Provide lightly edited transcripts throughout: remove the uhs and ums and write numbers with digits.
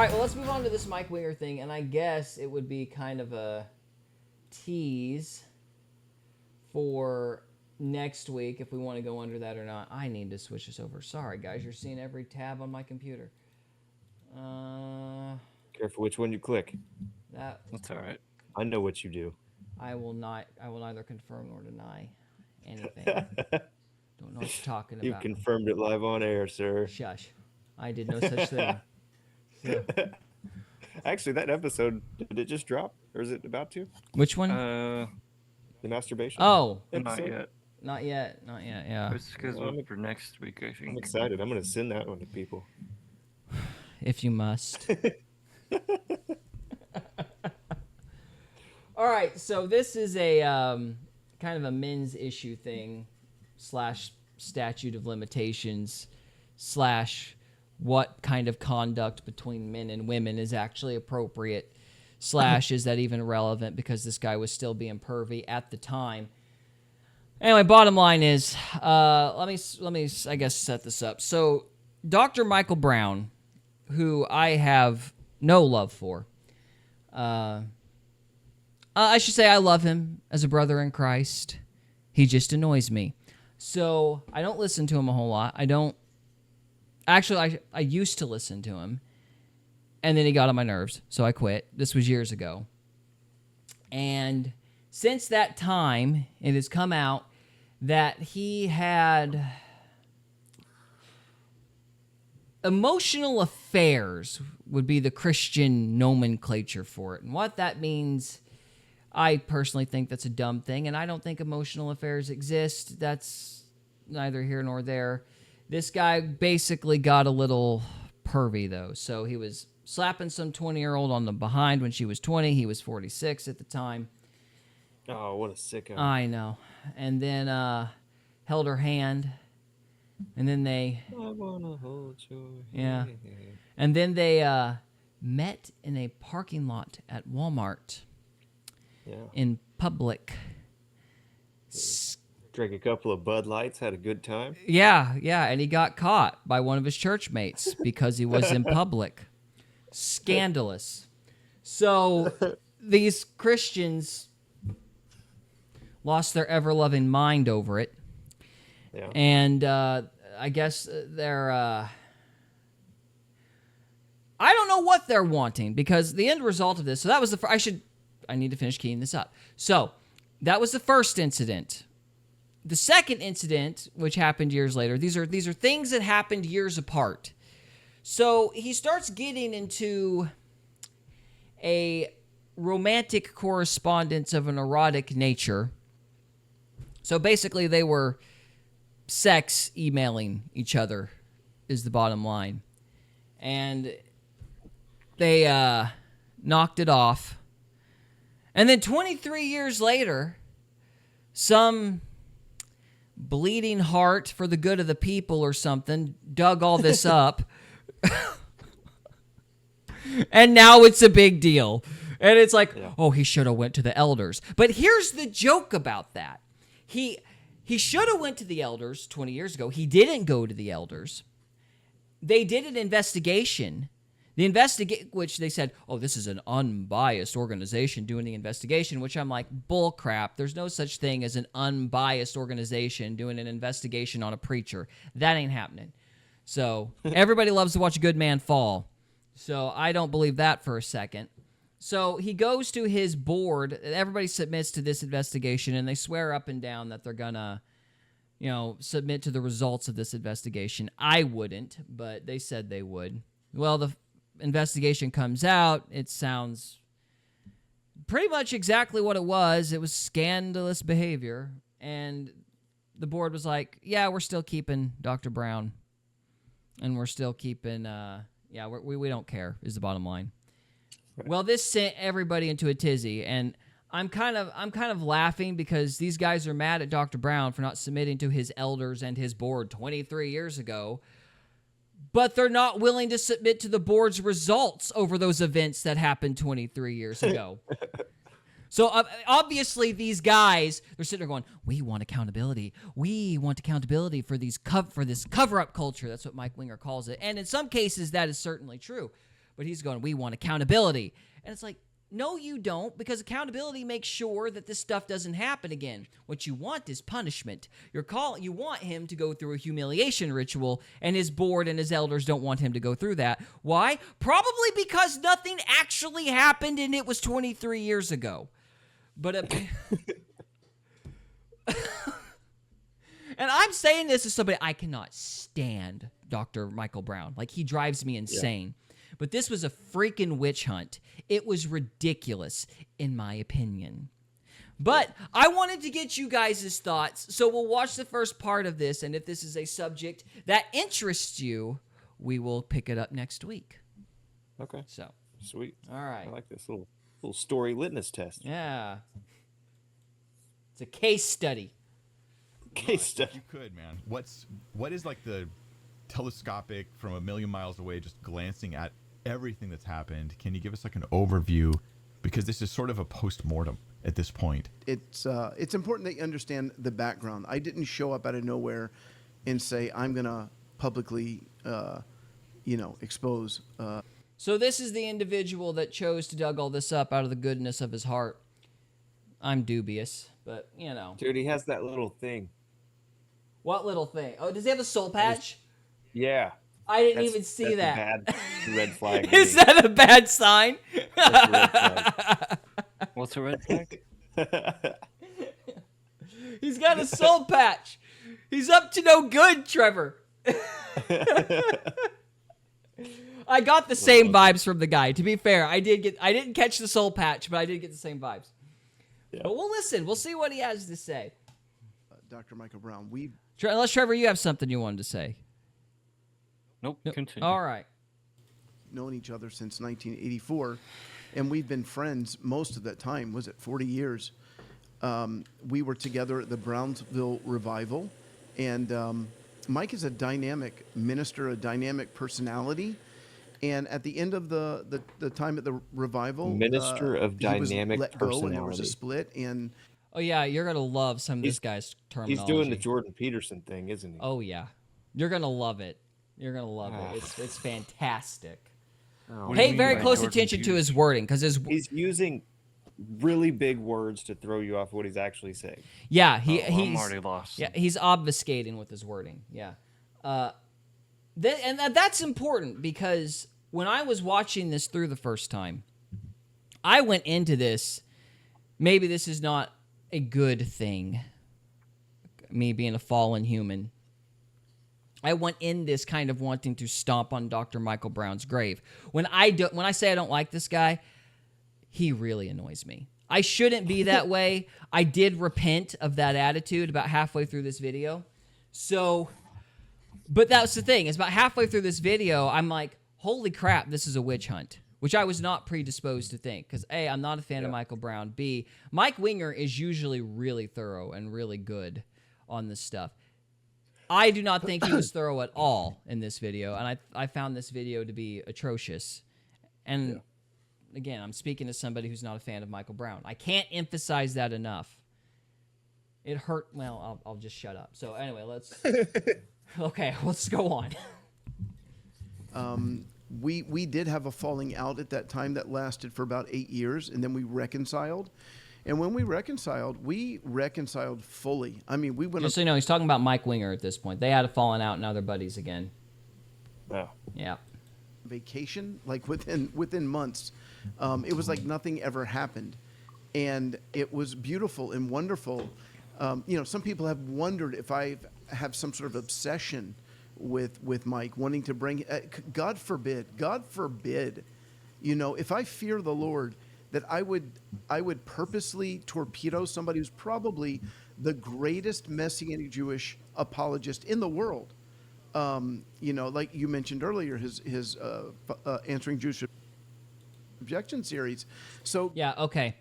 right, well, let's move on to this Mike Winger thing, and I guess it would be kind of a tease for next week if we want to go under that or not. I need to switch this over. Sorry, guys, you're seeing every tab on my computer. Careful which one you click. That's all right. I know what you do. I will neither confirm nor deny anything. Don't know what you're talking You about. confirmed it live on air, sir. Shush. I did no such thing. So, Actually, that episode, did it just drop? Or is it about to? which one? The masturbation? Oh, Not episode? yet. not yet. Yeah. It's scheduled for next week, I I'm think. excited. I'm going to send that one to people. If you must. All right, so this is a kind of a men's issue thing / statute of limitations / what kind of conduct between men and women is actually appropriate / is that even relevant because this guy was still being pervy at the time. Anyway, bottom line is, let me I guess set this up. So Dr. Michael Brown, who I have no love for, I should say I love him as a brother in Christ. He just annoys me. So I don't listen to him a whole lot. I used to listen to him. And then he got on my nerves, so I quit. This was years ago. And since that time, it has come out that he had emotional affairs would be the Christian nomenclature for it. And what that means, I personally think that's a dumb thing, and I don't think emotional affairs exist. That's neither here nor there. This guy basically got a little pervy, though. So he was slapping some 20-year-old on the behind when she was 20. He was 46 at the time. Oh, what a sicko. I know. And then held her hand. And then they... I wanna hold your Yeah. hand. And then they met in a parking lot at Walmart Yeah. in public. Drank a couple of Bud Lights, had a good time. Yeah, and he got caught by one of his church mates because he was in public. Scandalous. So these Christians lost their ever-loving mind over it. Yeah. And I guess they're... I don't know what they're wanting because the end result of this... So that was the... I need to finish keying this up. So that was the first incident. The second incident, which happened years later, these are things that happened years apart. So he starts getting into a romantic correspondence of an erotic nature. So basically they were sex emailing each other is the bottom line. And they knocked it off. And then 23 years later, some bleeding heart for the good of the people or something dug all this up. And now it's a big deal. And it's like, oh, he should have went to the elders. But here's the joke about that. He should have went to the elders 20 years ago. He didn't go to the elders. They did an investigation. Which they said, oh, this is an unbiased organization doing the investigation, which I'm like, bull crap. There's no such thing as an unbiased organization doing an investigation on a preacher. That ain't happening. So everybody loves to watch a good man fall. So I don't believe that for a second. So he goes to his board. Everybody submits to this investigation, and they swear up and down that they're going to, submit to the results of this investigation. I wouldn't, but they said they would. Well, the investigation comes out. It sounds pretty much exactly what it was. It was scandalous behavior. And the board was like, yeah, we're still keeping Dr. Brown. And we're still keeping, we don't care is the bottom line. Right. Well, this sent everybody into a tizzy. And I'm kind of laughing because these guys are mad at Dr. Brown for not submitting to his elders and his board 23 years ago. But they're not willing to submit to the board's results over those events that happened 23 years ago. So obviously these guys, they're sitting there going, we want accountability. We want accountability for this cover-up culture. That's what Mike Winger calls it. And in some cases, that is certainly true. But he's going, we want accountability. And it's like, no, you don't, because accountability makes sure that this stuff doesn't happen again. What you want is punishment. You want him to go through a humiliation ritual, and his board and his elders don't want him to go through that. Why? Probably because nothing actually happened, and it was 23 years ago. But and I'm saying this as somebody, I cannot stand Dr. Michael Brown. Like, he drives me insane. Yeah. But this was a freaking witch hunt. It was ridiculous, in my opinion. But I wanted to get you guys' thoughts, so we'll watch the first part of this, and if this is a subject that interests you, we will pick it up next week. Okay. So sweet. All right. I like this little story litmus test. Yeah. It's a case study. Case study. You could, man. What is like the telescopic from a million miles away, just glancing at everything that's happened? Can you give us like an overview? Because this is sort of a post-mortem at this point. It's important that you understand the background. I didn't show up out of nowhere and say, I'm going to publicly, expose. So this is the individual that chose to dug all this up out of the goodness of his heart. I'm dubious, but, Dude, he has that little thing. What little thing? Oh, does he have a soul patch? Yeah. I didn't even see that. Bad red flag. Is that a bad sign? That's a red flag. What's a red flag? He's got a soul patch. He's up to no good, Trevor. I got the same vibes from the guy. To be fair, I didn't catch the soul patch, but I did get the same vibes. Yeah. But we'll listen. We'll see what he has to say. Dr. Michael Brown, unless, Trevor, you have something you wanted to say. Nope. Continue. All right. Known each other since 1984, and we've been friends most of that time. Was it 40 years? We were together at the Brownsville Revival, and Mike is a dynamic minister, a dynamic personality. And at the end of the time at the revival, minister of dynamic he was let personality. Go and there was a split. And oh yeah, you're gonna love some of this guy's terminology. He's doing the Jordan Peterson thing, isn't he? Oh yeah, you're gonna love it. You're gonna love it. It's fantastic. Oh, Pay very close attention to his wording, because he's using really big words to throw you off what he's actually saying. Yeah, he's I'm already lost. Yeah, he's obfuscating with his wording. Yeah, that's important, because when I was watching this through the first time, I went into this. Maybe this is not a good thing. Me being a fallen human. I went in this kind of wanting to stomp on Dr. Michael Brown's grave. When I say I don't like this guy, he really annoys me. I shouldn't be that way. I did repent of that attitude about halfway through this video. So, but that's the thing. It's about halfway through this video, I'm like, holy crap, this is a witch hunt. Which I was not predisposed to think. Because A, I'm not a fan of Michael Brown. B, Mike Winger is usually really thorough and really good on this stuff. I do not think he was thorough at all in this video, and I found this video to be atrocious. And again, I'm speaking as somebody who's not a fan of Michael Brown. I can't emphasize that enough. It hurt. Well, I'll just shut up. So anyway, let's go on. We did have a falling out at that time that lasted for about 8 years, and then we reconciled. And when we reconciled fully. I mean, we went. Just so you know, he's talking about Mike Winger at this point. They had a falling out, and now they're buddies again. Oh. Yeah. Vacation, like within months, it was like nothing ever happened, and it was beautiful and wonderful. Some people have wondered if I have some sort of obsession with Mike, wanting to bring. God forbid. If I fear the Lord, that I would purposely torpedo somebody who's probably the greatest Messianic Jewish apologist in the world. Like you mentioned earlier, his answering Jewish objection series. So yeah, okay.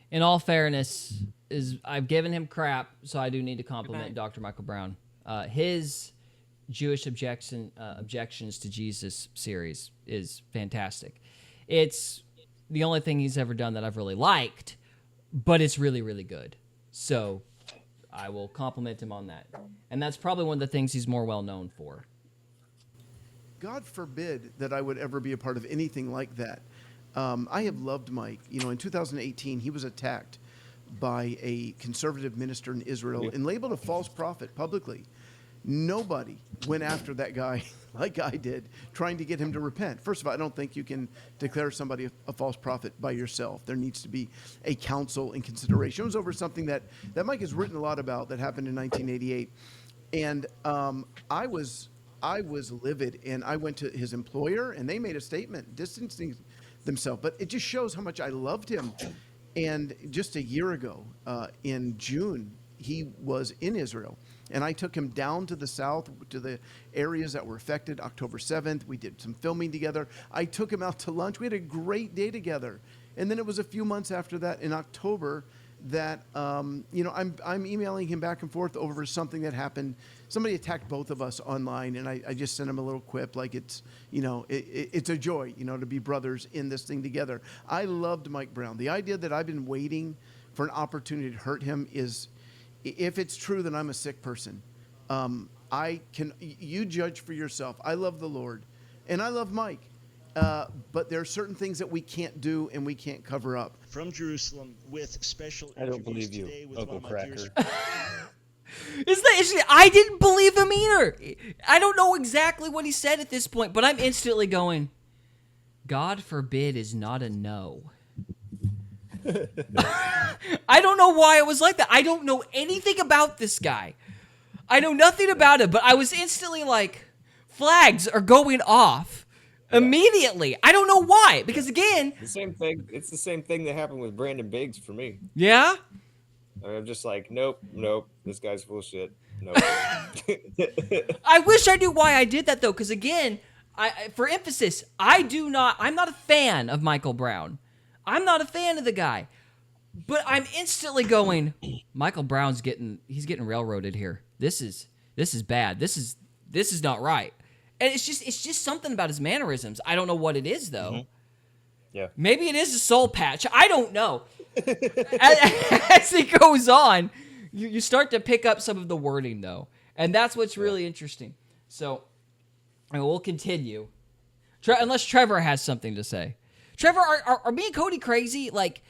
In all fairness, I've given him crap, so I do need to compliment Dr. Michael Brown. His Jewish objections to Jesus series is fantastic. It's the only thing he's ever done that I've really liked, but it's really, really good. So I will compliment him on that. And that's probably one of the things he's more well known for. God forbid that I would ever be a part of anything like that. I have loved Mike. You know, in 2018, he was attacked by a conservative minister in Israel and labeled a false prophet publicly. Nobody went after that guy like I did, trying to get him to repent. First of all, I don't think you can declare somebody a false prophet by yourself. There needs to be a counsel and consideration. It was over something that Mike has written a lot about that happened in 1988. And I was livid, and I went to his employer, and they made a statement distancing themselves. But it just shows how much I loved him. And just a year ago, in June, he was in Israel. And I took him down to the south, to the areas that were affected. October 7th, we did some filming together. I took him out to lunch. We had a great day together. And then it was a few months after that, in October, that I'm emailing him back and forth over something that happened. Somebody attacked both of us online, and I just sent him a little quip like it's a joy, to be brothers in this thing together. I loved Mike Brown. The idea that I've been waiting for an opportunity to hurt him is, if it's true that I'm a sick person, you judge for yourself. I love the Lord, and I love Mike. But there are certain things that we can't do and we can't cover up. From Jerusalem with special I don't believe you, today with Uncle one of my Cracker. dearest- I didn't believe him either. I don't know exactly what he said at this point, but I'm instantly going, God forbid is not a no. I don't know why it was like that. I don't know anything about this guy. I know nothing about him, but I was instantly like, flags are going off immediately. I don't know why, because again, The same thing. It's the same thing that happened with Brandon Biggs for me. yeah, I'm just like, nope. This guy's full of shit. Nope. I wish I knew why I did that though, because again, for emphasis, I'm not a fan of Michael Brown. I'm not a fan of the guy, but I'm instantly going, Michael Brown's getting railroaded here. This is bad. This is not right. And it's just something about his mannerisms. I don't know what it is though. Mm-hmm. Yeah. Maybe it is a soul patch. I don't know. As it goes on, you start to pick up some of the wording though, and that's what's really interesting. So, we'll continue. Unless Trevor has something to say. Trevor, are me and Cody crazy? Like,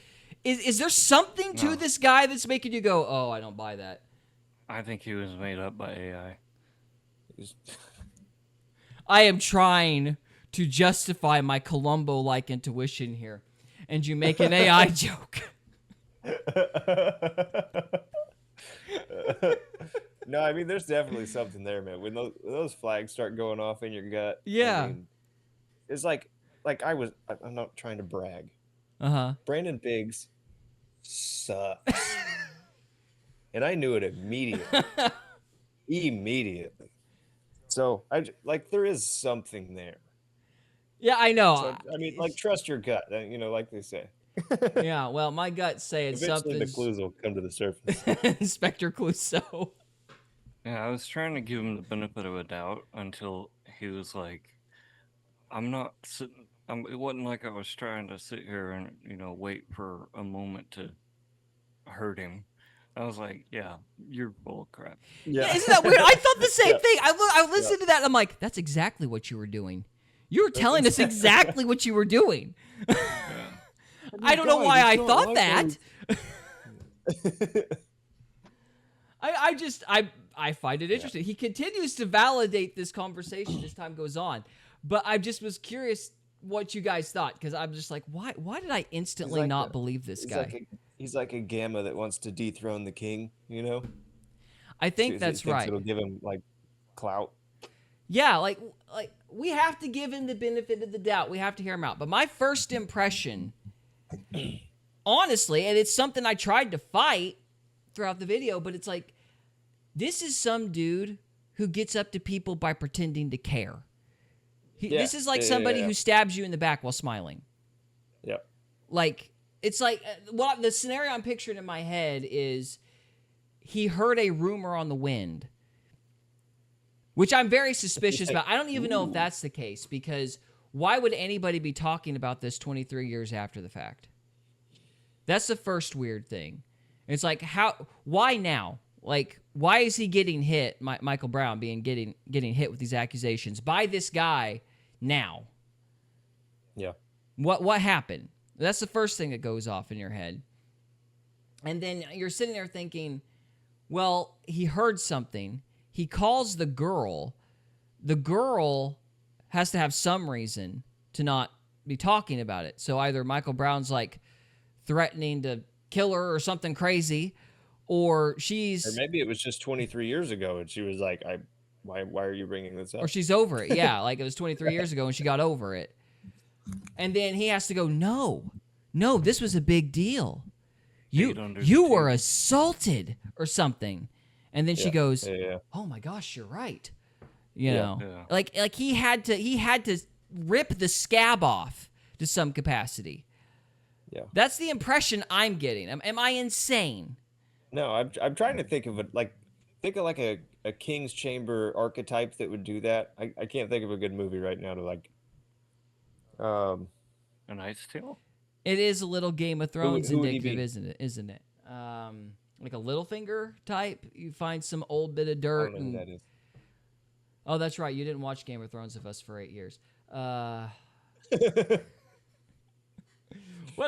is there something to this guy that's making you go, oh, I don't buy that? I think he was made up by AI. I am trying to justify my Columbo-like intuition here, and you make an AI joke. No, I mean, there's definitely something there, man. When those flags start going off in your gut, Yeah. I mean, it's like I'm not trying to brag. Uh-huh. Brandon Biggs sucks. And I knew it immediately. So there is something there. Yeah, I know. So, I mean, trust your gut, like they say. Yeah, well, my gut's saying Eventually something. the clues will come to the surface. Inspector Clouseau. Yeah, I was trying to give him the benefit of a doubt until he was like, I'm not sitting. It wasn't like I was trying to sit here and, wait for a moment to hurt him. I was like, yeah, you're full of crap. Yeah, isn't that weird? I thought the same thing. I listened to that and I'm like, that's exactly what you were doing. You were telling us exactly what you were doing. I don't know why I thought that. I find it interesting. He continues to validate this conversation as time goes on. But I just was curious what you guys thought, because I'm just like, why did I instantly not believe this guy? He's like a gamma that wants to dethrone the king, I think that's right. It'll give him clout. Yeah, like we have to give him the benefit of the doubt. We have to hear him out. But my first impression, honestly, and it's something I tried to fight throughout the video, but it's like, this is some dude who gets up to people by pretending to care. This is like somebody who stabs you in the back while smiling. Yep. Like, it's like, the scenario I'm picturing in my head is he heard a rumor on the wind, which I'm very suspicious about. I don't even know if that's the case, because why would anybody be talking about this 23 years after the fact? That's the first weird thing. It's like, why now? like, why is he getting hit? Michael Brown getting hit with these accusations by this guy now? Yeah. What happened? That's the first thing that goes off in your head. And then you're sitting there thinking, well, he heard something. He calls the girl. The girl has to have some reason to not be talking about it. So either Michael Brown's like threatening to kill her or something crazy, or she's... Or maybe it was just 23 years ago and she was like, why are you bringing this up? Or she's over it. Yeah, like it was 23 years ago and she got over it. And then he has to go, no, this was a big deal. You were assaulted or something. And then she goes, oh my gosh, you're right. You know, like he had to rip the scab off to some capacity. Yeah. That's the impression I'm getting. Am I insane? No, I'm trying to think of a King's Chamber archetype that would do that. I can't think of a good movie right now to like. A Knight's Tale? It is a little Game of Thrones who would he indicative, be? isn't it? Like a Littlefinger type. You find some old bit of I dirt. don't know who that is. Oh, that's right. You didn't watch Game of Thrones with us for 8 years. What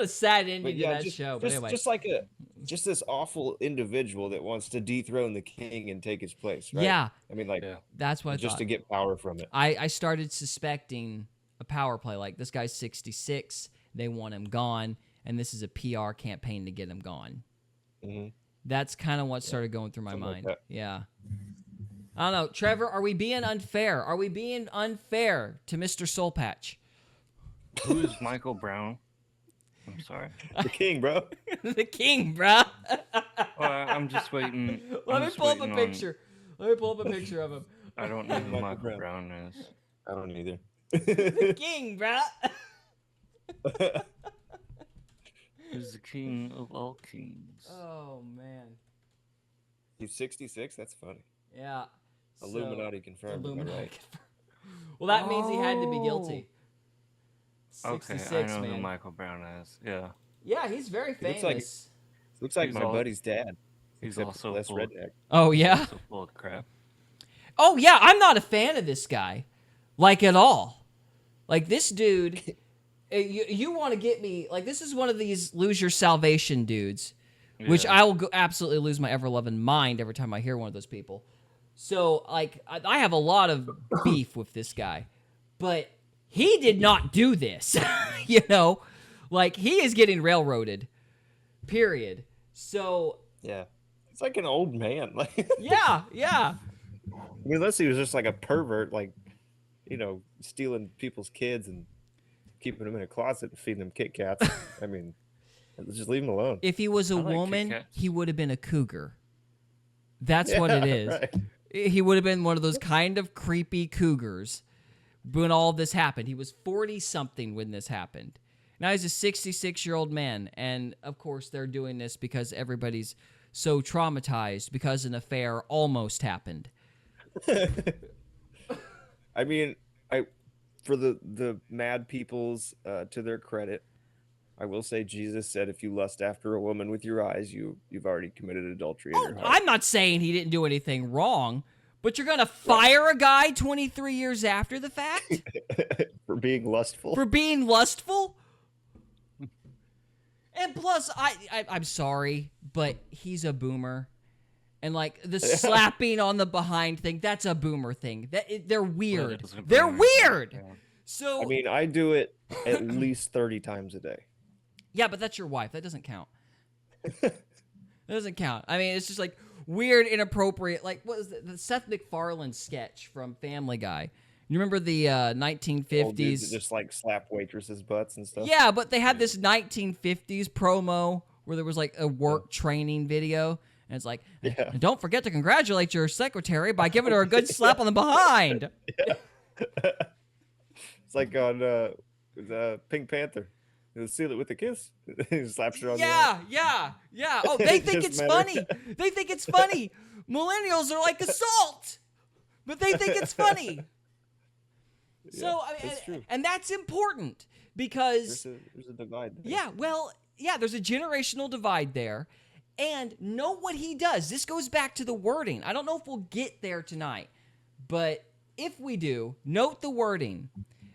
a sad ending to that show. But anyway, just this awful individual that wants to dethrone the king and take his place. Right? Yeah. I mean, like, that's what I just thought. to get power from it. I started suspecting a power play. Like, this guy's 66. They want him gone. And this is a PR campaign to get him gone. Mm-hmm. That's kind of what started going through my Something mind. like that. Yeah. I don't know. Trevor, are we being unfair? Are we being unfair to Mr. Soulpatch? Who is Michael Brown? I'm sorry. The king, bro. The king, bruh. Well, I'm just waiting. Let me pull up a picture. Let me pull up a picture of him. I don't know who Michael Michael Brown. Brown is. I don't either. The king, bruh. He's the king of all kings. Oh, man. He's 66. That's funny. Yeah. Illuminati confirmed. Illuminati Right? confirmed. Well, that means he had to be guilty. Okay, 66, I know man. who Michael Brown is. Yeah. Yeah, he's very famous. Looks like He's my buddy's dad. He's Except also less full, redneck. Oh, yeah? also full of crap. Oh, yeah, I'm not a fan of this guy. Like, at all. Like, this dude, you want to get me, like, this is one of these lose your salvation dudes, which I will absolutely lose my ever-loving mind every time I hear one of those people. So, like, I have a lot of beef with this guy. But he did not do this, you know? Like, he is getting railroaded, period. So... Yeah. It's like an old man. Like, yeah. I mean, unless he was just like a pervert, like, you know, stealing people's kids and keeping them in a closet and feeding them Kit Kats. I mean, just leave him alone. If he was a I like Kit woman, Kats. he would have been a cougar. That's what it is. Right. He would have been one of those kind of creepy cougars when all this happened. He was 40-something when this happened. Now he's a 66-year-old man, and of course they're doing this because everybody's so traumatized because an affair almost happened. I mean, for the mad people's to their credit, I will say Jesus said, if you lust after a woman with your eyes, you've already committed adultery in your heart. I'm not saying he didn't do anything wrong, but you're going to fire a guy 23 years after the fact? For being lustful? For being lustful? And plus, I'm sorry, but he's a boomer. And, like, the slapping on the behind thing, that's a boomer thing. They're weird. Well, They're boomer. weird! Yeah. So, I mean, I do it at least 30 times a day. yeah, but that's your wife. That doesn't count. That doesn't count. I mean, it's just, like, weird, inappropriate. Like, what was the Seth MacFarlane sketch from Family Guy? You remember the 1950s? Old dudes that just, like, slap waitresses' butts and stuff. Yeah, but they had this 1950s promo where there was like a work training video. And it's like, "And don't forget to congratulate your secretary by giving her a good slap on the behind. It's like on the Pink Panther. He'll seal it with a kiss. He slaps her on the arm. Yeah. Oh, they think Just it's matter. funny. They think it's funny. Millennials are like assault, but they think it's funny. So, I mean, that's true. and that's important because There's a divide there. yeah, well, yeah, there's a generational divide there. And note what he does. This goes back to the wording. I don't know if we'll get there tonight, but if we do, note the wording.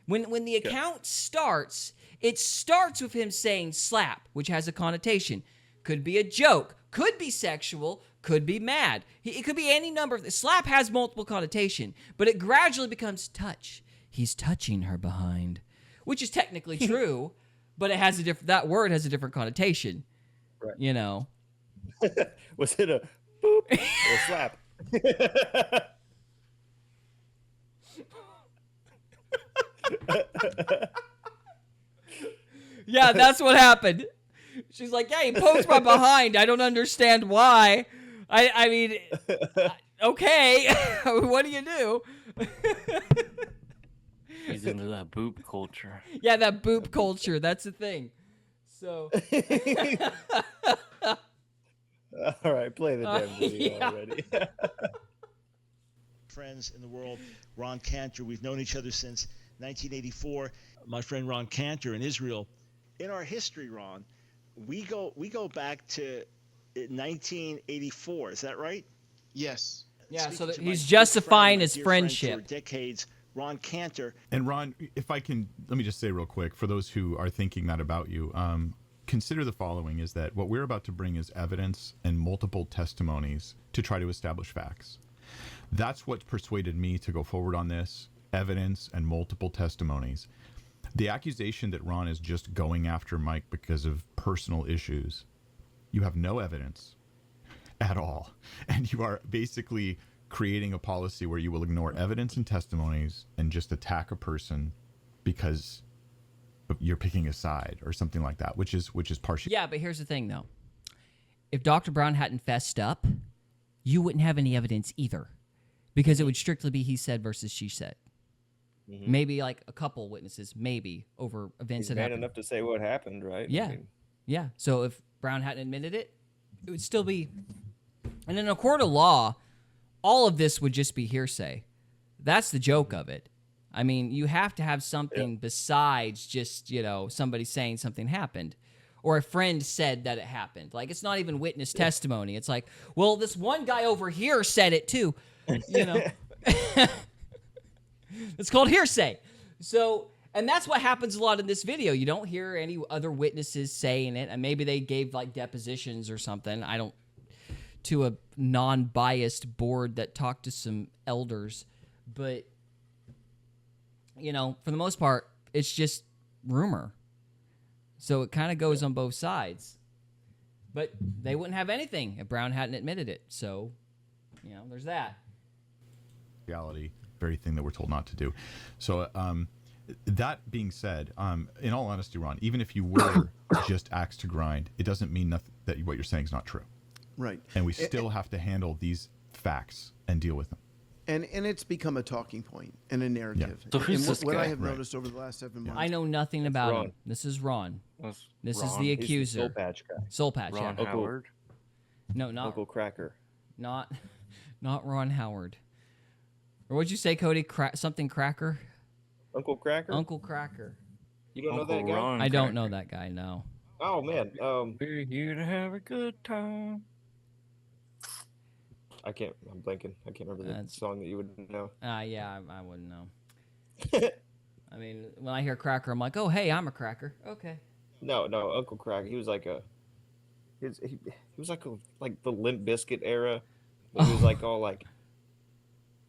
When the account starts, it starts with him saying slap, which has a connotation. Could be a joke, could be sexual, could be mad. It could be any number of. Slap has multiple connotation, but it gradually becomes touch. He's touching her behind, which is technically true, but it has that word has a different connotation. Right. You know. Was it a boop or a slap? Yeah, that's what happened. She's like, yeah, he pokes my behind. I don't understand why. I mean, okay. What do you do? He's into that boop culture. Yeah, that boop culture. That's the thing. So. All right, play the damn video yeah. already. Friends in the world, Ron Canter. We've known each other since 1984. My friend Ron Canter in Israel. In our history, Ron, we go back to 1984. Is that right? Yes. Yeah, so Speaking that to my he's good justifying friend, my his dear friend friendship. for decades, Ron Canter. And Ron, if I can, let me just say real quick, for those who are thinking that about you, consider the following, is that what we're about to bring is evidence and multiple testimonies to try to establish facts. That's what persuaded me to go forward on this, evidence and multiple testimonies. The accusation that Ron is just going after Mike because of personal issues, you have no evidence at all. And you are basically creating a policy where you will ignore evidence and testimonies and just attack a person because you're picking a side or something like that, which is partial. Yeah, but here's the thing, though. If Dr. Brown hadn't fessed up, you wouldn't have any evidence either, because it would strictly be he said versus she said. Mm-hmm. Maybe like a couple witnesses, maybe over events He's that man happened. enough to say what happened, right? Yeah, I mean, yeah. So if Brown hadn't admitted it, it would still be. And in a court of law, all of this would just be hearsay. That's the joke of it. I mean, you have to have something besides just, somebody saying something happened or a friend said that it happened. Like, it's not even witness testimony. It's like, well, this one guy over here said it too, It's called hearsay. So, and that's what happens a lot in this video. You don't hear any other witnesses saying it, and maybe they gave like depositions or something. To a non-biased board that talked to some elders, but for the most part, it's just rumor. So it kind of goes on both sides. But they wouldn't have anything if Brown hadn't admitted it. So, there's that. Reality, very thing that we're told not to do. So, that being said, in all honesty, Ron, even if you were just axe to grind, it doesn't mean nothing that what you're saying is not true. Right. And we still have to handle these facts and deal with them. And it's become a talking point and a narrative. So who's and this what guy? I have Right. noticed over the last 7 months. I know nothing about Ron. him. This is Ron. This is Ron. the he's the accuser. Soul Patch guy. Soul Patch, Ron yeah. Howard. No, not Uncle Cracker. not Ron Howard. Or what'd you say, Cody? Something Cracker? Uncle Cracker? Uncle Cracker. You don't know Uncle that guy? Ron I don't know Cracker. that guy, no. Oh, man. We're here to have a good time. I'm blanking. I can't remember the That's- song that you would know. Yeah, I wouldn't know. I mean, when I hear Cracker, I'm like, oh, hey, I'm a Cracker. Okay. No, Uncle Cracker. He was like he was like the Limp Bizkit era. But he was like all like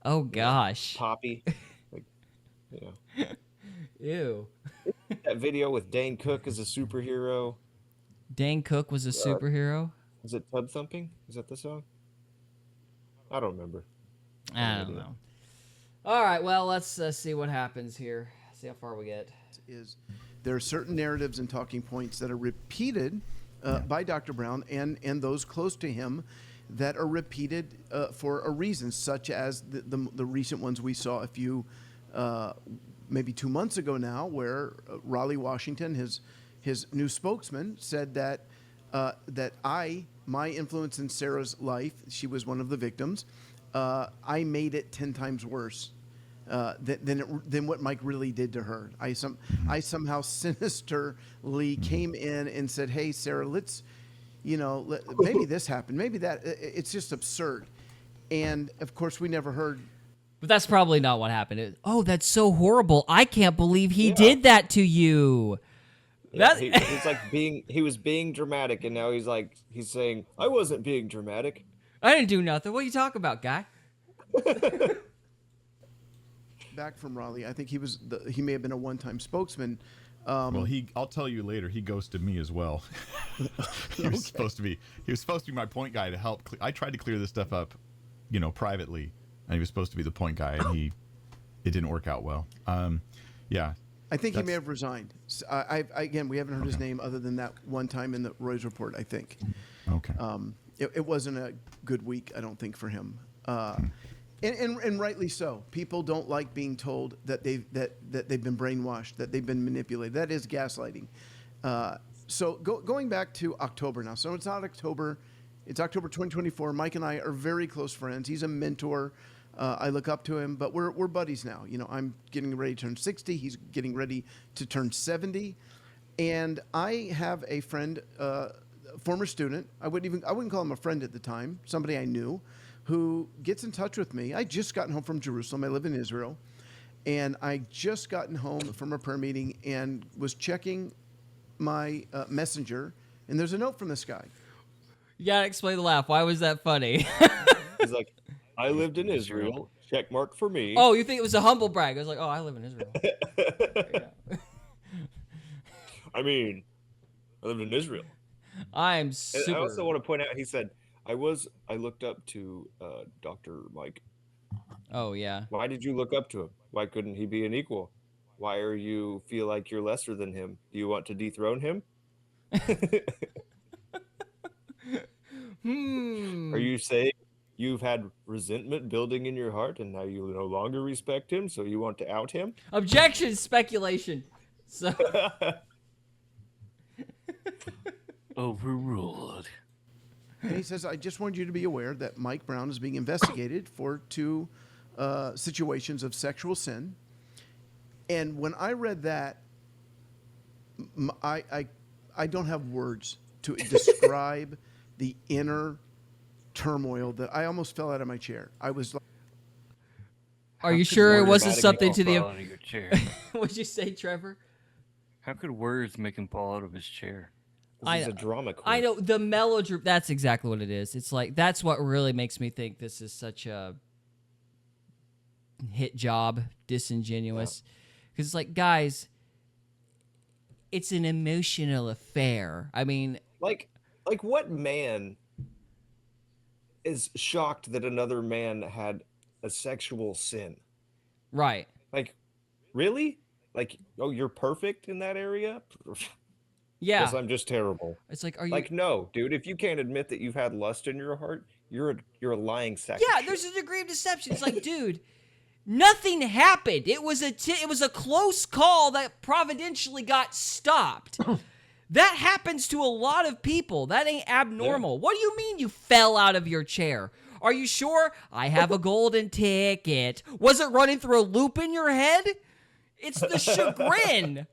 Oh, gosh. poppy. Like, Ew. that video with Dane Cook as a superhero. Dane Cook was a superhero? Is it Tub Thumping? Is that the song? I don't remember. I don't know. All right, well, let's see what happens here. See how far we get. Is there are certain narratives and talking points that are repeated by Dr. Brown and those close to him that are repeated for a reason, such as the recent ones we saw a few, maybe 2 months ago now, where Raleigh Washington, his new spokesman, said that my influence in Sarah's life, she was one of the victims, I made it 10 times worse than what Mike really did to her. I somehow sinisterly came in and said, hey, Sarah, maybe this happened, maybe that. It's just absurd. And of course, we never heard. But that's probably not what happened. That's so horrible. I can't believe he did that to you. Yeah, he's like he was being dramatic, and now he's saying, I wasn't being dramatic. I didn't do nothing. What are you talking about, guy? Back from Raleigh, I think he may have been a one-time spokesman. Well, I'll tell you later. He ghosted me as well. He was supposed to be my point guy to help. I tried to clear this stuff up, privately, and he was supposed to be the point guy, and it didn't work out well. Yeah. I think he may have resigned. Again, we haven't heard his name other than that one time in the Roy's report, I think. Okay. It wasn't a good week, I don't think, for him. And rightly so. People don't like being told that they've been brainwashed, that they've been manipulated. That is gaslighting. So going back to October now. So it's not October. It's October 2024. Mike and I are very close friends. He's a mentor. I look up to him, but we're buddies now. I'm getting ready to turn 60. He's getting ready to turn 70. And I have a friend, former student. I wouldn't call him a friend at the time. Somebody I knew, who gets in touch with me. I just gotten home from Jerusalem. I live in Israel. And I just gotten home from a prayer meeting and was checking my messenger. And there's a note from this guy. You gotta explain the laugh. Why was that funny? He's like, I lived in Israel. Check mark for me. Oh, you think it was a humble brag? I was like, I live in Israel. I mean, I lived in Israel. I'm super. And I also want to point out, he said, I looked up to Dr. Mike. Oh, yeah. Why did you look up to him? Why couldn't he be an equal? Why are you feel like you're lesser than him? Do you want to dethrone him? Are you saying you've had resentment building in your heart and now you no longer respect him, so you want to out him? Objection, speculation. So overruled. And he says, I just wanted you to be aware that Mike Brown is being investigated for 2 situations of sexual sin. And when I read that, I don't have words to describe the inner turmoil that I almost fell out of my chair. I was like, are you sure it wasn't something to the... Out of your chair? What'd you say, Trevor? How could words make him fall out of his chair? This is a drama queen. I know, the melodrama, that's exactly what it is. It's like, that's what really makes me think this is such a hit job, disingenuous. Because it's like, guys, it's an emotional affair. I mean... Like what man is shocked that another man had a sexual sin? Right. Like, really? Like, you're perfect in that area? Yeah. Guess I'm just terrible. It's like, are you... Like, no, dude, if you can't admit that you've had lust in your heart, you're a lying sack. Yeah, there's a degree of deception. It's like, dude, nothing happened. It was a close call that providentially got stopped. That happens to a lot of people. That ain't abnormal. Yeah. What do you mean you fell out of your chair? Are you sure? I have a golden ticket. Was it running through a loop in your head? It's the chagrin.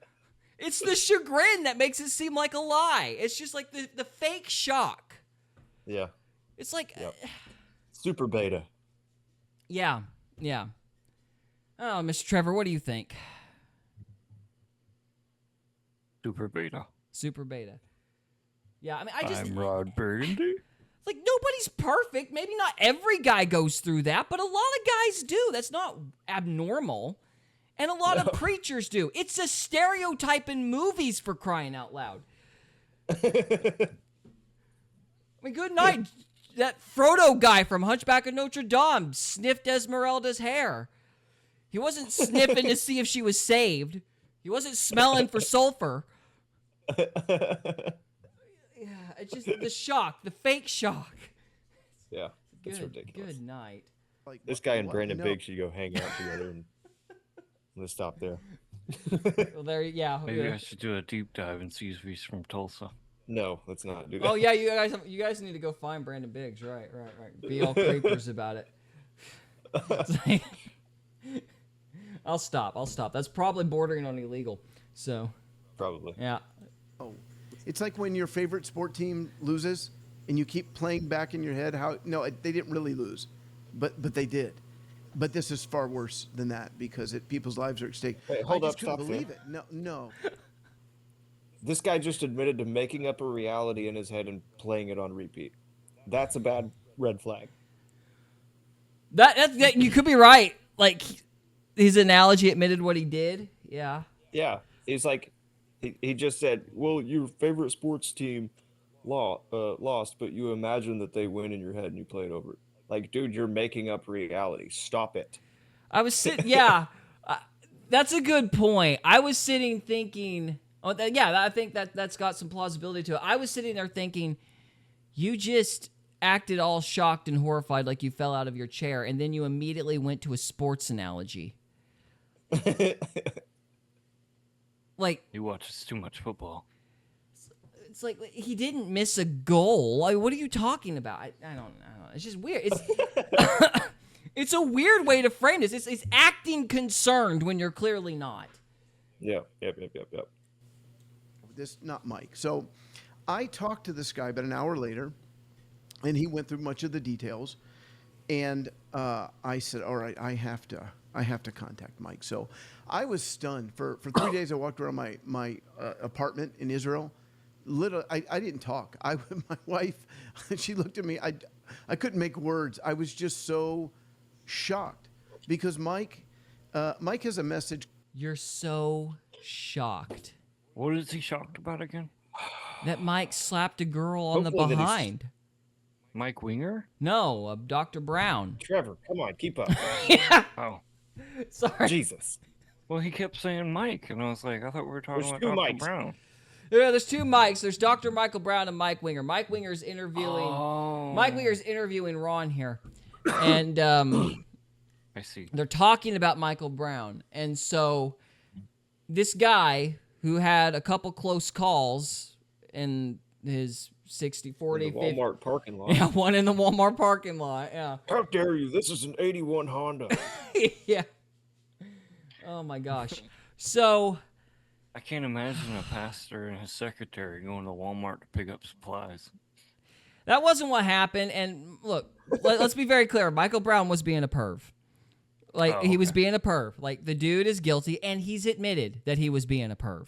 It's the chagrin that makes it seem like a lie. It's just like the fake shock. Yeah. It's like... super beta. Yeah. Oh, Mr. Trevor, what do you think? Super beta. Super beta. Yeah, I mean, I'm Rod Burgundy. Like, nobody's perfect. Maybe not every guy goes through that, but a lot of guys do. That's not abnormal. And a lot of preachers do. It's a stereotype in movies, for crying out loud. I mean, good night. That Frodo guy from Hunchback of Notre Dame sniffed Esmeralda's hair. He wasn't sniffing to see if she was saved. He wasn't smelling for sulfur. Yeah, it's just the shock, the fake shock. Yeah, that's ridiculous. Good night. Like, this guy and Brandon Biggs should go hang out together. And I'm gonna stop there. Well, there, yeah. Maybe I should do a deep dive and see if he's from Tulsa. No, let's not do that. Oh yeah, you guys need to go find Brandon Biggs. Right. Be all creepers about it. Like, I'll stop. That's probably bordering on illegal. So. Probably. Yeah. Oh, It's like when your favorite sport team loses and you keep playing back in your head how they didn't really lose, but they did. But this is far worse than that because people's lives are at stake. Wait, I hold just up, couldn't stop believe there. it. No. This guy just admitted to making up a reality in his head and playing it on repeat. That's a bad red flag. That you could be right. Like his analogy admitted what he did. Yeah. Yeah, he's like, he just said, "Well, your favorite sports team lost, but you imagine that they win in your head and you play it over." Like, dude, you're making up reality. Stop it. I was sitting. Yeah, that's a good point. I was sitting thinking. Oh, I think that's got some plausibility to it. I was sitting there thinking, you just acted all shocked and horrified, like you fell out of your chair, and then you immediately went to a sports analogy. Like He watches too much football. it's like he didn't miss a goal. Like, what are you talking about? I don't know. It's just weird. It's it's a weird way to frame this. It's acting concerned when you're clearly not. Yeah. Yep. This not Mike. So I talked to this guy about an hour later, and he went through much of the details. And I said, "All right, I have to contact Mike." So I was stunned for 3 days. I walked around my apartment in Israel. Literally, I didn't talk. My wife, she looked at me. I couldn't make words. I was just so shocked because Mike has a message. You're so shocked What is he shocked about again? that Mike slapped a girl on the Hopefully that he's- behind. Mike Winger? No, Dr. Brown. Trevor, come on, keep up. Yeah, Oh. sorry. Jesus. Well, he kept saying Mike, and I was like, I thought we were talking There's about two Dr. Mikes. Brown. Yeah, there's two Mikes. There's Dr. Michael Brown and Mike Winger. Mike Winger's interviewing. Oh. Mike Winger's interviewing Ron here, and I see. they're talking about Michael Brown. And so this guy who had a couple close calls in his 60, 40, In the 50. Walmart parking lot. Yeah, one in the Walmart parking lot. Yeah. How dare you? This is an 81 Honda. Yeah. Oh my gosh. So I can't imagine a pastor and his secretary going to Walmart to pick up supplies. that wasn't what happened. And look, let's be very clear. Michael Brown was being a perv. Like, Oh, he was okay. being a perv. Like, the dude is guilty, and he's admitted that he was being a perv.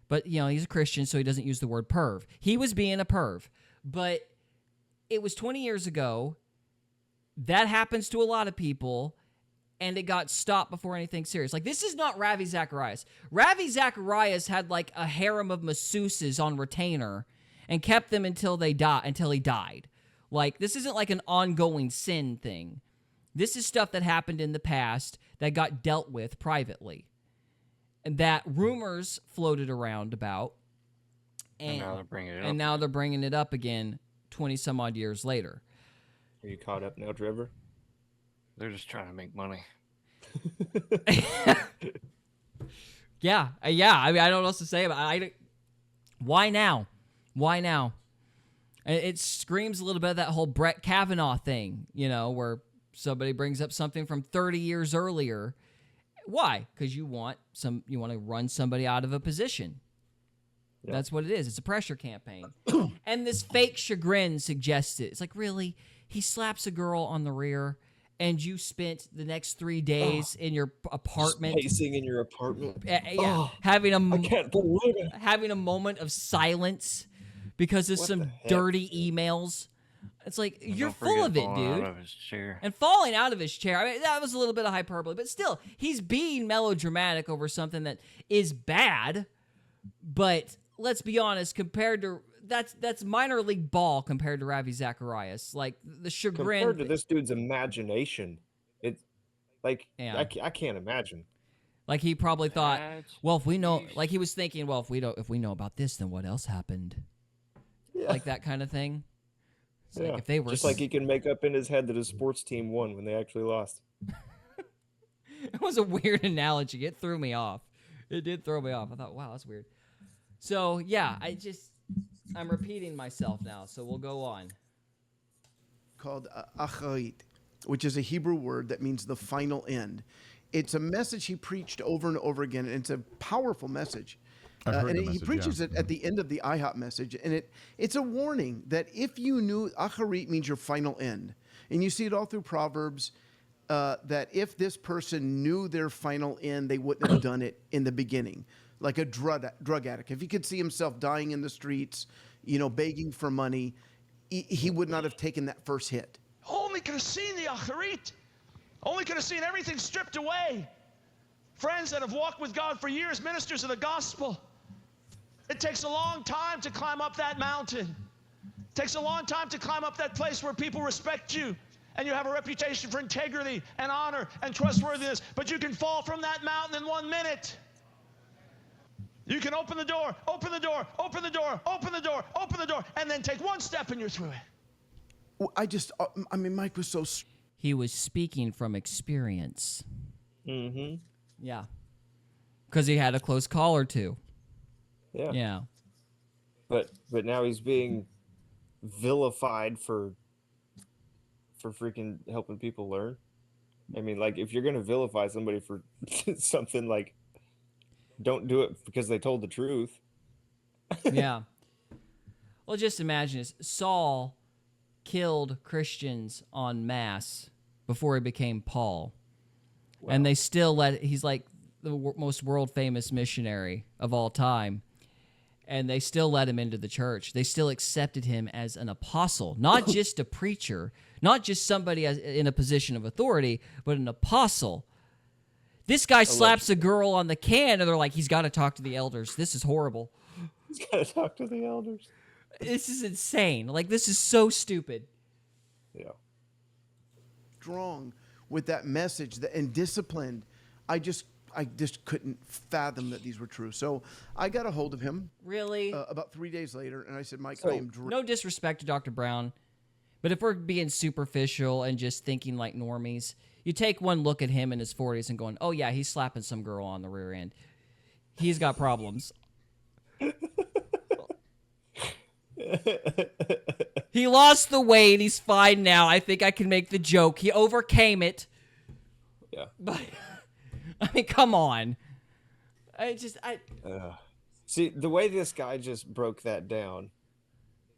But, he's a Christian, so he doesn't use the word perv. He was being a perv. But it was 20 years ago. That happens to a lot of people, and it got stopped before anything serious. Like, this is not Ravi Zacharias. Ravi Zacharias had, like, a harem of masseuses on retainer and kept them until he died. Like, this isn't like an ongoing sin thing. This is stuff that happened in the past that got dealt with privately. And that rumors floated around about. And now they're bringing it up. And now they're bringing it up again 20 some odd years later. Are you caught up now, Trevor? They're just trying to make money. Yeah. I mean, I don't know what else to say about it. Why now? Why now? It screams a little bit of that whole Brett Kavanaugh thing, where somebody brings up something from 30 years earlier. Why? Because you want to run somebody out of a position. Yeah. That's what it is. It's a pressure campaign. And this fake chagrin suggests it. It's like, really? He slaps a girl on the rear, and you spent the next 3 days in your apartment. Pacing in your apartment. Yeah, Oh, having I can't believe it. having a moment of silence because of What some the heck? dirty emails. It's like, And you're don't full forget of it, falling dude. Out of his chair. And falling out of his chair. I mean, that was a little bit of hyperbole, but still, he's being melodramatic over something that is bad. But let's be honest, compared to that's minor league ball compared to Ravi Zacharias. Like the chagrin. Compared to this dude's imagination, it's like Yeah. I can't imagine. Like he probably thought, That's well, if we know, yeast. like he was thinking, well, if we know about this, then what else happened? Yeah. Like that kind of thing. It's Yeah. like if they were Just like he can make up in his head that his sports team won when they actually lost. It was a weird analogy. It threw me off. It did throw me off. I thought, wow, that's weird. So yeah, I'm repeating myself now. So we'll go on. Called acharit, which is a Hebrew word that means the final end. It's a message he preached over and over again, and it's a powerful message. I've heard and the he message, preaches yeah. it at the end of the IHOP message, and it's a warning that if you knew acharit means your final end, and you see it all through Proverbs, that if this person knew their final end, they wouldn't have done it in the beginning, like a drug addict. If he could see himself dying in the streets, begging for money, he would not have taken that first hit. Only could have seen the acharit. Only could have seen everything stripped away. Friends that have walked with God for years, ministers of the gospel. It takes a long time to climb up that mountain. It takes a long time to climb up that place where people respect you and you have a reputation for integrity and honor and trustworthiness. But you can fall from that mountain in 1 minute. You can open the door, open the door, open the door, open the door, open the door, and then take one step and you're through it. Mike was so... He was speaking from experience. Mm-hmm. Yeah. Because he had a close call or two. Yeah. Yeah. But now he's being vilified for freaking helping people learn. I mean, like, if you're gonna vilify somebody for something, like, don't do it because they told the truth. Yeah. Well, just imagine this. Saul killed Christians en masse before he became Paul. Wow. And they still he's like the most world famous missionary of all time. And they still let him into the church. They still accepted him as an apostle, not just a preacher, not just somebody in a position of authority, but an apostle. This guy slaps a girl on the can, and they're like, he's got to talk to the elders. This is horrible. He's got to talk to the elders. This is insane. Like, this is so stupid. Yeah. Strong with that message and disciplined. I just couldn't fathom that these were true. So I got a hold of him. Really? About 3 days later, and I said, Mike, So, I am... No disrespect to Dr. Brown, but if we're being superficial and just thinking like normies, you take one look at him in his 40s and going, oh, yeah, he's slapping some girl on the rear end. He's got problems. He lost the weight. He's fine now. I think I can make the joke. He overcame it. Yeah. But, I mean, come on. See, the way this guy just broke that down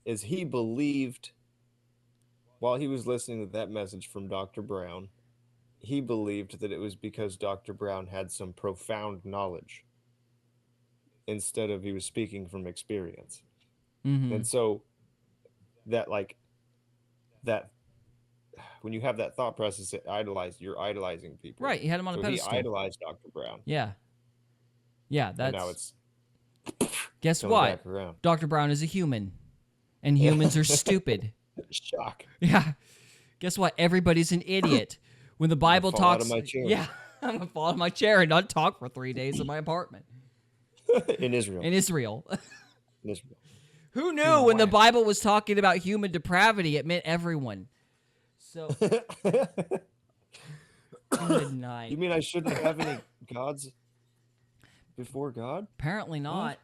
is he believed, while he was listening to that message from Dr. Brown, he believed that it was because Dr. Brown had some profound knowledge instead of he was speaking from experience. Mm-hmm. And so that, like, that when you have that thought process, you're idolizing people. Right, you had him on a pedestal. He idolized Dr. Brown. Yeah. Yeah, And that's... now it's Guess coming what? back around. Dr. Brown is a human, and humans are stupid. Shock. Yeah. Guess what? Everybody's an idiot. When the Bible fall out talks... of my chair. Yeah, I'm going to fall out of my chair and not talk for 3 days in my apartment. In Israel. In Israel. In Israel. Who knew when the Bible was talking about human depravity, it meant everyone. So... Good night. You mean I shouldn't have any gods before God? Apparently not.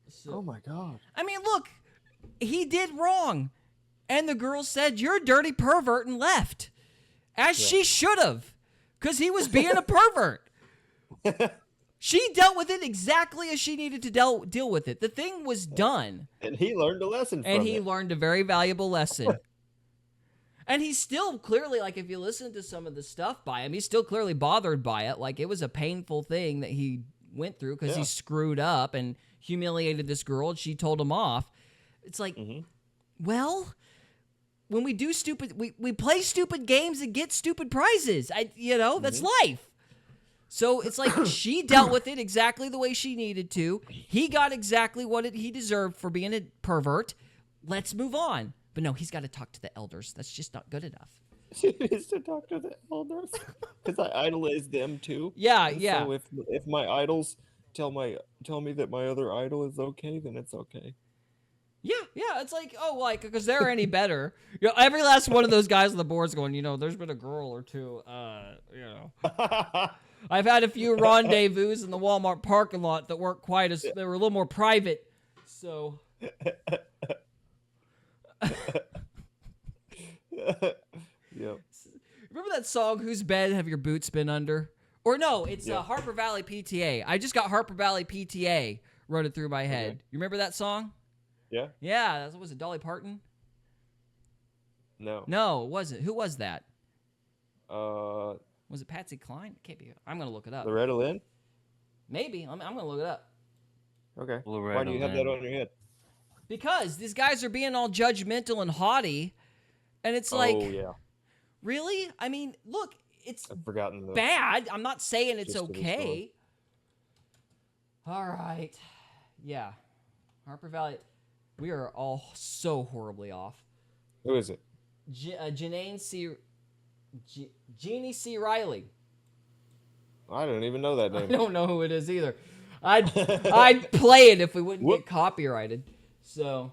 So, Oh my God. I mean, look, he did wrong. And the girl said, you're a dirty pervert, and left. As she should have, because he was being a pervert. She dealt with it exactly as she needed to deal with it. The thing was done. And he learned a lesson from it. And he learned a very valuable lesson. And he's still clearly, like, if you listen to some of the stuff by him, he's still clearly bothered by it. Like, it was a painful thing that he went through because he screwed up and humiliated this girl, and she told him off. It's like, well, when we do stupid, we play stupid games and get stupid prizes. That's life. So it's like she dealt with it exactly the way she needed to. He got exactly what he deserved for being a pervert. Let's move on. But no, he's got to talk to the elders. That's just not good enough. He needs to talk to the elders because I idolize them too. Yeah, And yeah. So if my idols tell me that my other idol is okay, then it's okay. Yeah. It's like, because they're any better. Every last one of those guys on the board's going, there's been a girl or two, I've had a few rendezvous in the Walmart parking lot that weren't quite as, they were a little more private. So. Yep. Remember that song, Whose Bed Have Your Boots Been Under? Or no, it's Harper Valley PTA. I just got Harper Valley PTA running through my head. Okay. You remember that song? Yeah. Yeah, was it Dolly Parton? No. No, it wasn't. Who was that? Uh, Was it Patsy Cline? It can't be. I'm gonna look it up. Loretta Lynn. Maybe. I'm gonna look it up. Okay. Why Loretta do you have that Lynn. on your head? Because these guys are being all judgmental and haughty, and it's like, Oh yeah, really? I mean, look, it's I've forgotten the. bad. I'm not saying it's Gist of the okay. All right. Yeah. Harper Valley. We are all so horribly off. Who is it? Jeannie C. Riley. I don't even know that I name. don't know who it is either. I'd play it if we wouldn't get copyrighted. So,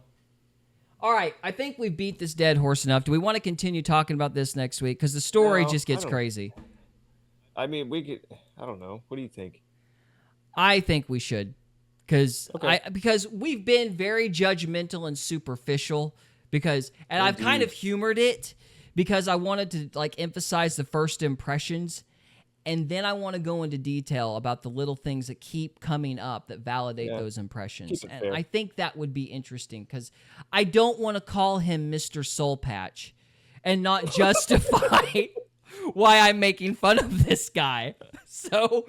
all right. I think we beat this dead horse enough. Do we want to continue talking about this next week? Because the story No, just gets I don't. crazy. I mean, we could. I don't know. What do you think? I think we should, because Okay. because we've been very judgmental and superficial. And I've kind of humored it because I wanted to like emphasize the first impressions, and then I want to go into detail about the little things that keep coming up that validate those impressions. Keep it And fair. I think that would be interesting because I don't want to call him Mr. Soul Patch and not justify why I'm making fun of this guy. So,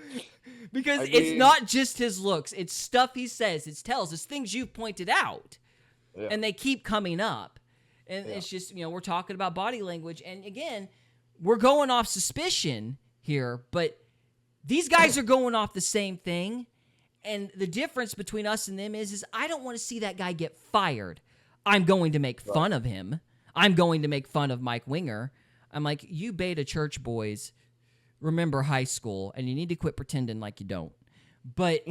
because it's mean- not just his looks, it's stuff he says, it's things you've pointed out, Yeah. and they keep coming up. And it's just, we're talking about body language. And again, we're going off suspicion here, but these guys are going off the same thing. And the difference between us and them is I don't want to see that guy get fired. I'm going to make fun of him. I'm going to make fun of Mike Winger. I'm like, you beta church boys, remember high school, and you need to quit pretending like you don't. But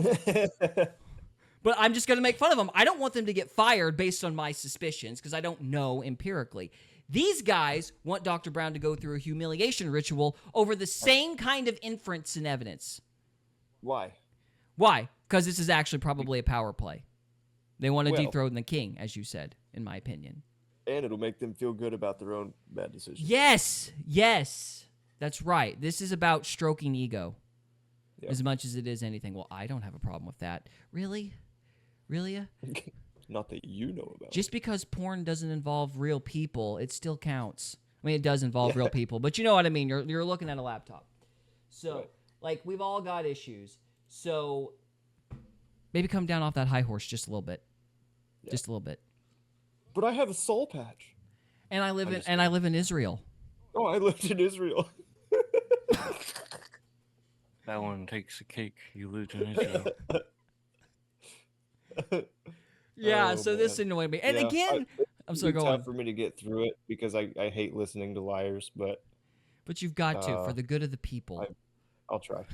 but I'm just going to make fun of them. I don't want them to get fired based on my suspicions because I don't know empirically. These guys want Dr. Brown to go through a humiliation ritual over the same kind of inference and evidence. Why? Why? Because this is actually probably a power play. They want to Well- dethrone the king, as you said, in my opinion. And it'll make them feel good about their own bad decisions. Yes, that's right. This is about stroking ego Yeah. as much as it is anything. Well, I don't have a problem with that. Really? Really? Not that you know about. Just because porn doesn't involve real people, it still counts. I mean, it does involve real people, but you know what I mean. You're looking at a laptop. So, Right. like, we've all got issues. So, maybe come down off that high horse just a little bit. Yeah. Just a little bit. But I have a soul patch. And I live in Israel. Oh, I lived in Israel. That one takes a cake. You lose in Israel. Yeah, Oh, so this man. annoyed me. And Yeah, again, I'm sorry, It's go tough on. for me to get through it because I hate listening to liars, but But you've got to for the good of the people. I'll try.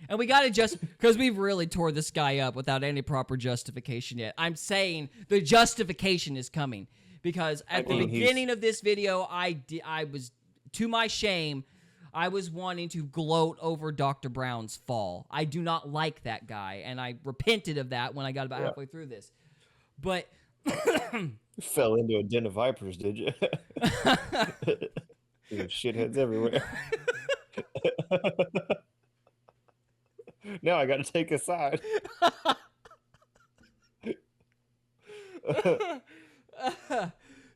And we got to just, because we've really tore this guy up without any proper justification yet. I'm saying the justification is coming because at the mean, beginning of this video, I was, to my shame, I was wanting to gloat over Dr. Brown's fall. I do not like that guy, and I repented of that when I got about halfway through this. But You fell into a den of vipers, did you? There's shitheads everywhere. Now I got to take a side.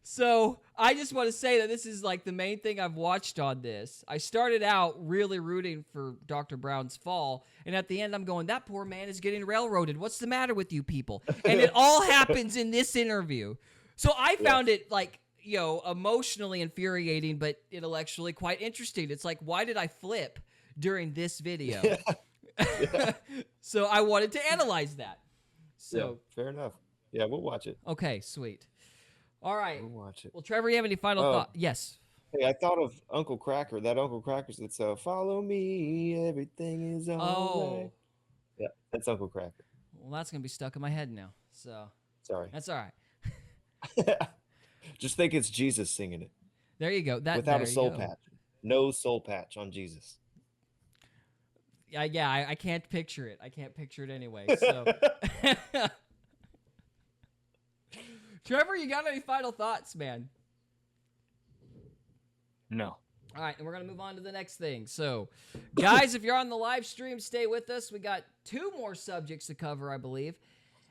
So I just want to say that this is like the main thing I've watched on this. I started out really rooting for Dr. Brown's fall, and at the end I'm going, that poor man is getting railroaded. What's the matter with you people? And it all happens in this interview. So I found it like, emotionally infuriating, but intellectually quite interesting. It's like, why did I flip during this video? So I wanted to analyze that. So, Yeah, fair enough. Yeah, we'll watch it. okay, sweet. All right. We'll watch it. Well, Trevor, you have any final thought? Yes. Hey, I thought of Uncle Cracker. That Uncle Cracker that's follow me, everything is all Oh. right. Yeah, that's Uncle Cracker. Well, that's going to be stuck in my head now. So Sorry. that's all right. Just think it's Jesus singing it There you go. without there a you soul go. patch. No soul patch on Jesus. Yeah, I can't picture it. I can't picture it anyway. So, Trevor, you got any final thoughts, man? No. All right, and we're going to move on to the next thing. So, guys, if you're on the live stream, stay with us. We got 2 more subjects to cover, I believe.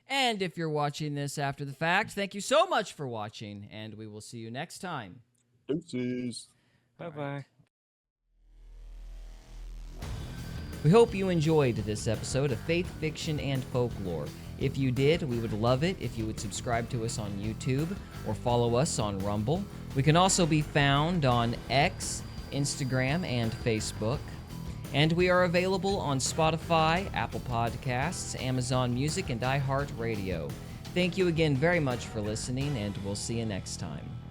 And if you're watching this after the fact, thank you so much for watching, and we will see you next time. Deuces. Bye-bye. We hope you enjoyed this episode of Faith, Fiction, and Folklore. If you did, we would love it if you would subscribe to us on YouTube or follow us on Rumble. We can also be found on X, Instagram, and Facebook. And we are available on Spotify, Apple Podcasts, Amazon Music, and iHeartRadio. Thank you again very much for listening, and we'll see you next time.